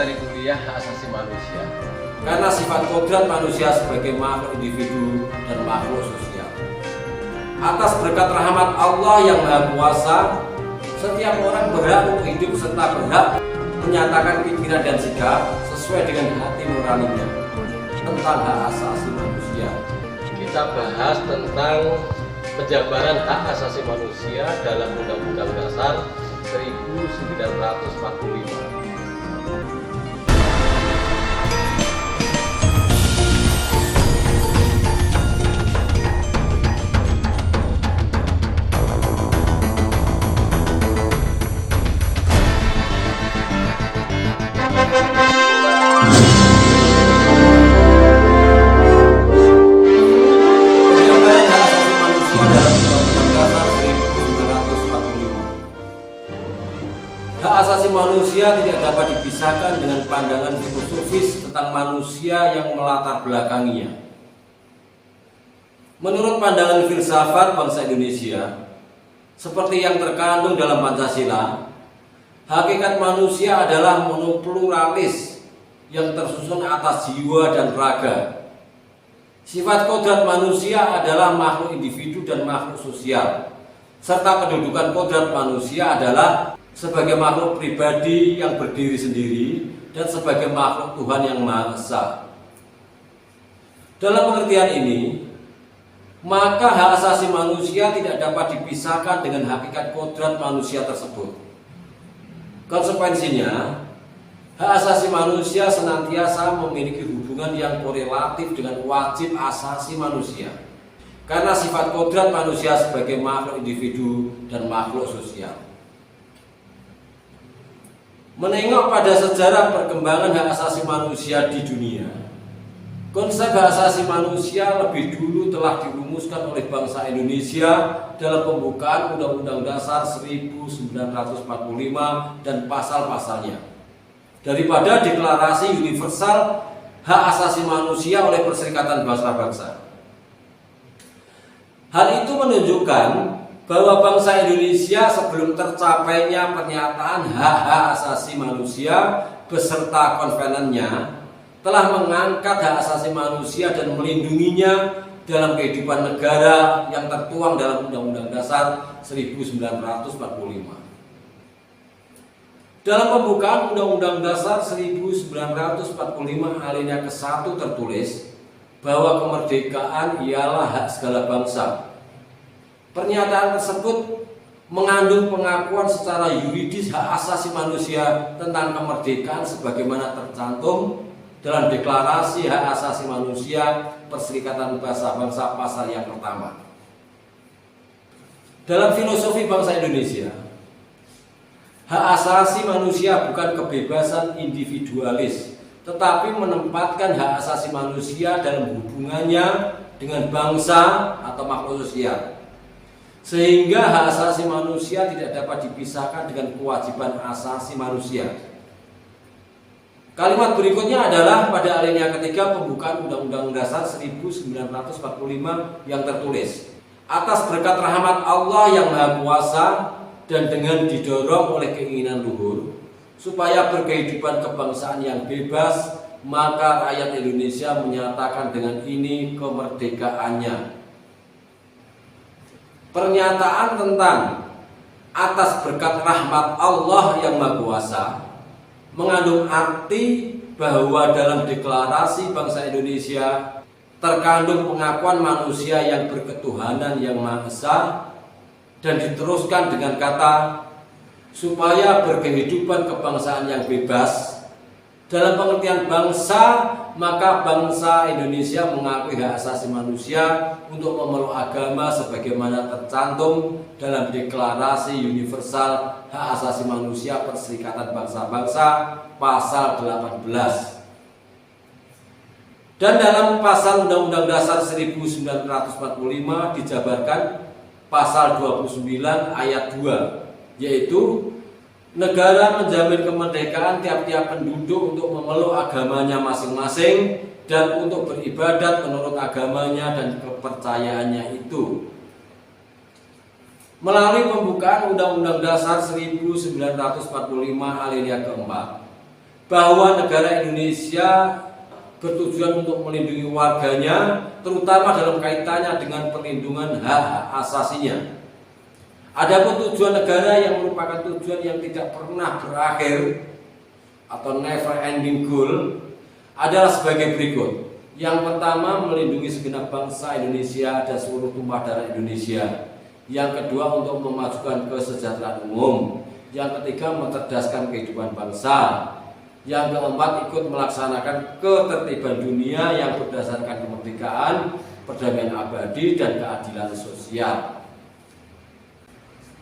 materi kuliah hak asasi manusia. Karena sifat kodrat manusia sebagai makhluk individu dan makhluk sosial. Atas berkat rahmat Allah yang Maha Kuasa, setiap orang berhak untuk hidup serta berhak menyatakan pikiran dan sikap sesuai dengan hati nuraninya tentang hak asasi manusia. Kita bahas tentang penjabaran hak asasi manusia dalam Undang-Undang Dasar 1945. Hak asasi manusia tidak dapat dipisahkan dengan pandangan filosofis tentang manusia yang melatar belakanginya. Menurut pandangan filsafat bangsa Indonesia, seperti yang terkandung dalam Pancasila, hakikat manusia adalah monopluralis yang tersusun atas jiwa dan raga. Sifat kodrat manusia adalah makhluk individu dan makhluk sosial, serta kedudukan kodrat manusia adalah sebagai makhluk pribadi yang berdiri sendiri dan sebagai makhluk Tuhan yang Maha Esa. Dalam pengertian ini, maka hak asasi manusia tidak dapat dipisahkan dengan hakikat kodrat manusia tersebut. Konsekuensinya, hak asasi manusia senantiasa memiliki hubungan yang korelatif dengan wajib asasi manusia, karena sifat kodrat manusia sebagai makhluk individu dan makhluk sosial. Menengok pada sejarah perkembangan hak asasi manusia di dunia, konsep hak asasi manusia lebih dulu telah dirumuskan oleh bangsa Indonesia dalam pembukaan Undang-Undang Dasar 1945 dan pasal-pasalnya, daripada Deklarasi Universal Hak Asasi Manusia oleh Perserikatan Bangsa-Bangsa. Hal itu menunjukkan bahwa bangsa Indonesia sebelum tercapainya pernyataan hak-hak asasi manusia beserta konvenannya telah mengangkat hak asasi manusia dan melindunginya dalam kehidupan negara yang tertuang dalam Undang-Undang Dasar 1945. Dalam pembukaan Undang-Undang Dasar 1945 alinea ke-1 tertulis bahwa kemerdekaan ialah hak segala bangsa. Pernyataan tersebut mengandung pengakuan secara yuridis hak asasi manusia tentang kemerdekaan sebagaimana tercantum dalam Deklarasi Hak Asasi Manusia Perserikatan Bangsa-Bangsa pasal yang pertama. Dalam filosofi bangsa Indonesia, hak asasi manusia bukan kebebasan individualis, tetapi menempatkan hak asasi manusia dalam hubungannya dengan bangsa atau makhluk sosial. Sehingga hak asasi manusia tidak dapat dipisahkan dengan kewajiban asasi manusia. Kalimat berikutnya adalah pada alinea ketiga pembukaan Undang-Undang Dasar 1945 yang tertulis, atas berkat rahmat Allah yang Maha Kuasa dan dengan didorong oleh keinginan luhur supaya berkehidupan kebangsaan yang bebas, maka rakyat Indonesia menyatakan dengan ini kemerdekaannya. Pernyataan tentang atas berkat rahmat Allah yang Maha Kuasa mengandung arti bahwa dalam Deklarasi Bangsa Indonesia terkandung pengakuan manusia yang berketuhanan yang Maha Esa dan diteruskan dengan kata supaya berkehidupan kebangsaan yang bebas. Dalam pengertian bangsa, maka bangsa Indonesia mengakui hak asasi manusia untuk memeluk agama sebagaimana tercantum dalam Deklarasi Universal Hak Asasi Manusia Perserikatan Bangsa-Bangsa pasal 18. Dan dalam pasal Undang-Undang Dasar 1945 dijabarkan pasal 29 ayat 2, yaitu negara menjamin kemerdekaan tiap-tiap penduduk untuk memeluk agamanya masing-masing dan untuk beribadat menurut agamanya dan kepercayaannya itu. Melalui pembukaan Undang-Undang Dasar 1945 alinea keempat, bahwa negara Indonesia bertujuan untuk melindungi warganya, terutama dalam kaitannya dengan perlindungan hak asasinya. Adapun tujuan negara yang merupakan tujuan yang tidak pernah berakhir atau never ending goal adalah sebagai berikut. Yang pertama, melindungi segenap bangsa Indonesia dan seluruh tumpah darah Indonesia. Yang kedua, untuk memajukan kesejahteraan umum. Yang ketiga, mencerdaskan kehidupan bangsa. Yang keempat, ikut melaksanakan ketertiban dunia yang berdasarkan kemerdekaan, perdamaian abadi, dan keadilan sosial.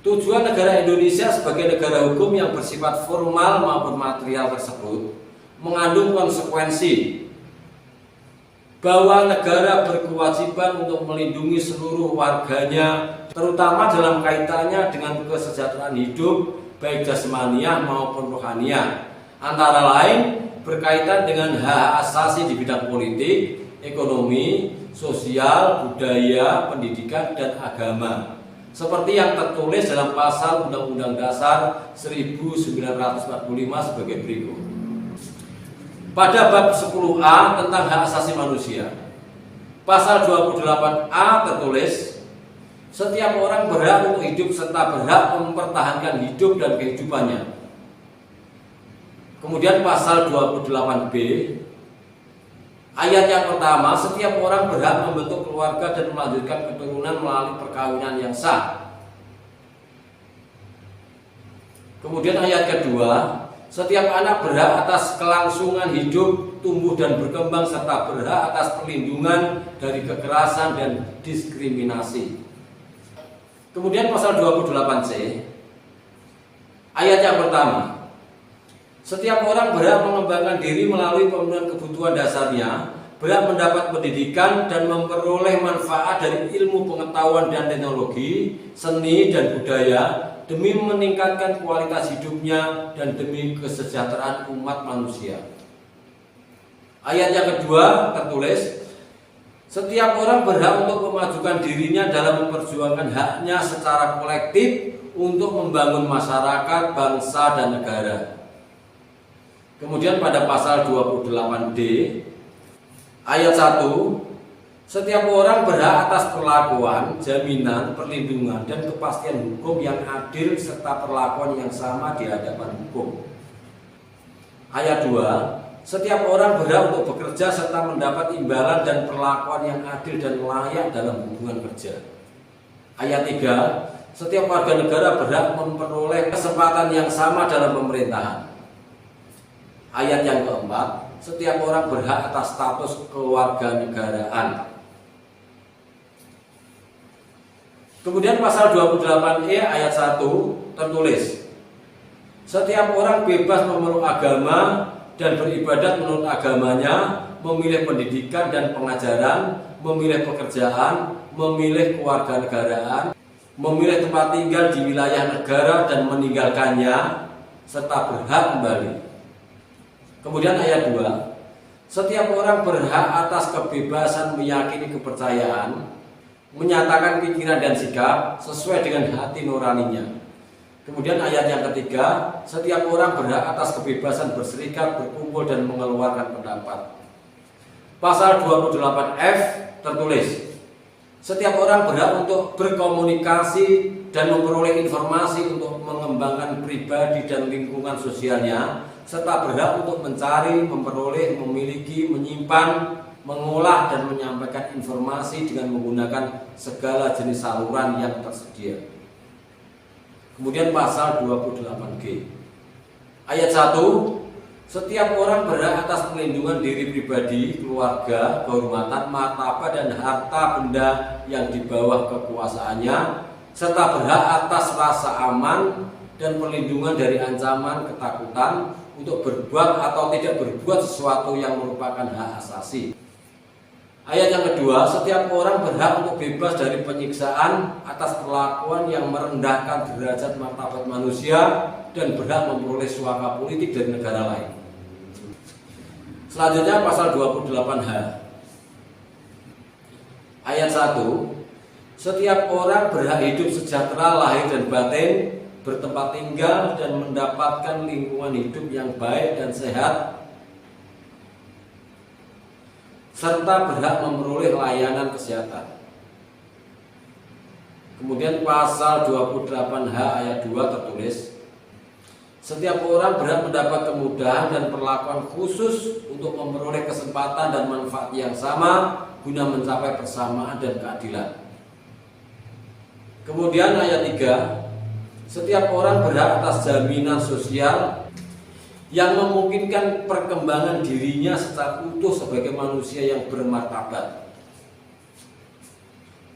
Tujuan negara Indonesia sebagai negara hukum yang bersifat formal maupun material tersebut mengandung konsekuensi bahwa negara berkewajiban untuk melindungi seluruh warganya, terutama dalam kaitannya dengan kesejahteraan hidup baik jasmaniah maupun rohaniah, antara lain berkaitan dengan hak asasi di bidang politik, ekonomi, sosial, budaya, pendidikan, dan agama, seperti yang tertulis dalam pasal Undang-Undang Dasar 1945 sebagai berikut. Pada bab 10A tentang hak asasi manusia, pasal 28A tertulis, setiap orang berhak untuk hidup serta berhak mempertahankan hidup dan kehidupannya. Kemudian pasal 28B, ayat yang pertama, setiap orang berhak membentuk keluarga dan melanjutkan keturunan melalui perkawinan yang sah. Kemudian ayat kedua, setiap anak berhak atas kelangsungan hidup, tumbuh dan berkembang serta berhak atas perlindungan dari kekerasan dan diskriminasi. Kemudian pasal 28C, ayat yang pertama, setiap orang berhak mengembangkan diri melalui pemenuhan kebutuhan dasarnya, berhak mendapat pendidikan dan memperoleh manfaat dari ilmu pengetahuan dan teknologi, seni dan budaya demi meningkatkan kualitas hidupnya dan demi kesejahteraan umat manusia. Ayat yang kedua tertulis, setiap orang berhak untuk memajukan dirinya dalam memperjuangkan haknya secara kolektif untuk membangun masyarakat, bangsa, dan negara. Kemudian pada pasal 28D ayat 1, setiap orang berhak atas perlakuan, jaminan, perlindungan, dan kepastian hukum yang adil serta perlakuan yang sama di hadapan hukum. Ayat 2, setiap orang berhak untuk bekerja serta mendapat imbalan dan perlakuan yang adil dan layak dalam hubungan kerja. Ayat 3, setiap warga negara berhak memperoleh kesempatan yang sama dalam pemerintahan. Ayat yang keempat, setiap orang berhak atas status kewarganegaraan. Kemudian pasal 28E ayat 1 tertulis, setiap orang bebas memeluk agama dan beribadat menurut agamanya, memilih pendidikan dan pengajaran, memilih pekerjaan, memilih kewarganegaraan, memilih tempat tinggal di wilayah negara dan meninggalkannya, serta berhak kembali. Kemudian ayat 2, setiap orang berhak atas kebebasan meyakini kepercayaan, menyatakan pikiran dan sikap sesuai dengan hati nuraninya. Kemudian ayat yang ketiga, setiap orang berhak atas kebebasan berserikat, berkumpul, dan mengeluarkan pendapat. Pasal 28F tertulis, setiap orang berhak untuk berkomunikasi dan memperoleh informasi untuk mengembangkan pribadi dan lingkungan sosialnya, serta berhak untuk mencari, memperoleh, memiliki, menyimpan, mengolah, dan menyampaikan informasi dengan menggunakan segala jenis saluran yang tersedia. Kemudian pasal 28G ayat 1, setiap orang berhak atas perlindungan diri pribadi, keluarga, kehormatan, martabat, dan harta benda yang di bawah kekuasaannya, serta berhak atas rasa aman dan perlindungan dari ancaman, ketakutan untuk berbuat atau tidak berbuat sesuatu yang merupakan hak asasi. Ayat yang kedua, setiap orang berhak untuk bebas dari penyiksaan atas perlakuan yang merendahkan derajat martabat manusia dan berhak memperoleh suaka politik dari negara lain. Selanjutnya pasal 28H ayat 1, setiap orang berhak hidup sejahtera lahir dan batin, bertempat tinggal dan mendapatkan lingkungan hidup yang baik dan sehat, serta berhak memperoleh layanan kesehatan. Kemudian pasal 28H ayat 2 tertulis, setiap orang berhak mendapat kemudahan dan perlakuan khusus untuk memperoleh kesempatan dan manfaat yang sama guna mencapai persamaan dan keadilan. Kemudian ayat 3, setiap orang berhak atas jaminan sosial yang memungkinkan perkembangan dirinya secara utuh sebagai manusia yang bermartabat.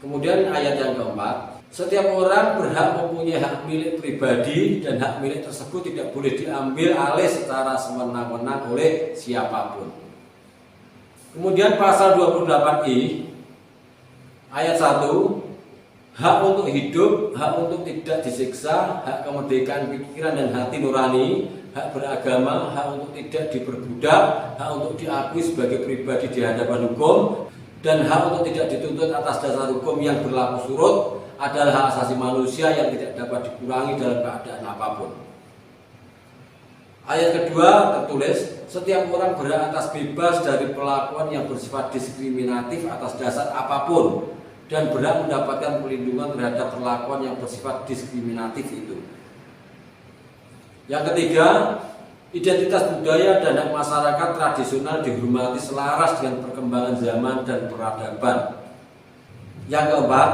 Kemudian ayat yang keempat, setiap orang berhak mempunyai hak milik pribadi dan hak milik tersebut tidak boleh diambil alih secara semena-mena oleh siapapun. Kemudian pasal 28I ayat 1, hak untuk hidup, hak untuk tidak disiksa, hak kemerdekaan pikiran dan hati nurani, hak beragama, hak untuk tidak diperbudak, hak untuk diakui sebagai pribadi di hadapan hukum, dan hak untuk tidak dituntut atas dasar hukum yang berlaku surut adalah hak asasi manusia yang tidak dapat dikurangi dalam keadaan apapun. Ayat kedua tertulis, setiap orang berhak atas bebas dari perlakuan yang bersifat diskriminatif atas dasar apapun dan berhak mendapatkan perlindungan terhadap perlakuan yang bersifat diskriminatif itu. Yang ketiga, identitas budaya dan hak masyarakat tradisional dihormati selaras dengan perkembangan zaman dan peradaban. Yang keempat,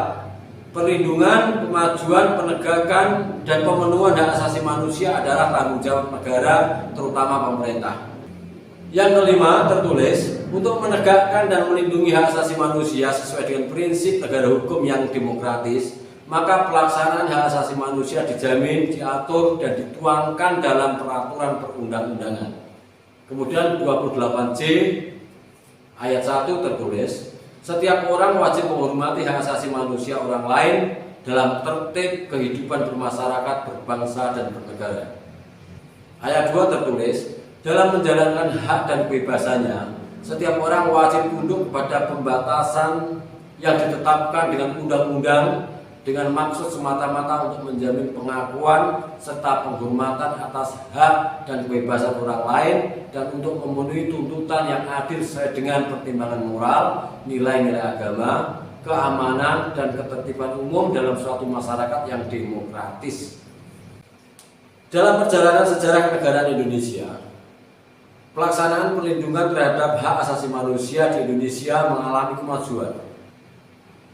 perlindungan, kemajuan, penegakan, dan pemenuhan hak asasi manusia adalah tanggung jawab negara, terutama pemerintah. Yang kelima tertulis, untuk menegakkan dan melindungi hak asasi manusia sesuai dengan prinsip negara hukum yang demokratis, maka pelaksanaan hak asasi manusia dijamin, diatur, dan dituangkan dalam peraturan perundang-undangan. Kemudian 28C ayat 1 tertulis, setiap orang wajib menghormati hak asasi manusia orang lain dalam tertib kehidupan bermasyarakat, berbangsa, dan bernegara. Ayat 2 tertulis, dalam menjalankan hak dan kebebasannya, setiap orang wajib tunduk kepada pembatasan yang ditetapkan dengan undang-undang dengan maksud semata-mata untuk menjamin pengakuan serta penghormatan atas hak dan kebebasan orang lain dan untuk memenuhi tuntutan yang adil sesuai dengan pertimbangan moral, nilai-nilai agama, keamanan, dan ketertiban umum dalam suatu masyarakat yang demokratis. Dalam perjalanan sejarah kenegaraan Indonesia, pelaksanaan perlindungan terhadap hak asasi manusia di Indonesia mengalami kemajuan.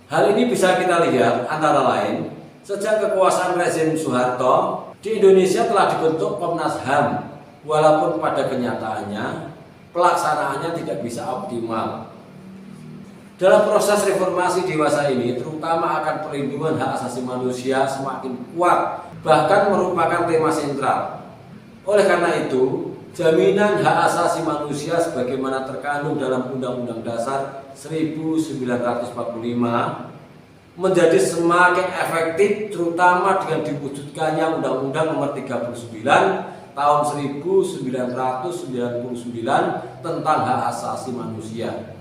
Hal ini bisa kita lihat antara lain sejak kekuasaan rezim Soeharto di Indonesia telah dibentuk Komnas HAM, walaupun pada kenyataannya pelaksanaannya tidak bisa optimal. Dalam proses reformasi dewasa ini, terutama akan perlindungan hak asasi manusia semakin kuat, bahkan merupakan tema sentral. Oleh karena itu, jaminan hak asasi manusia sebagaimana terkandung dalam Undang-Undang Dasar 1945 menjadi semakin efektif, terutama dengan diwujudkannya Undang-Undang Nomor 39 Tahun 1999 tentang hak asasi manusia.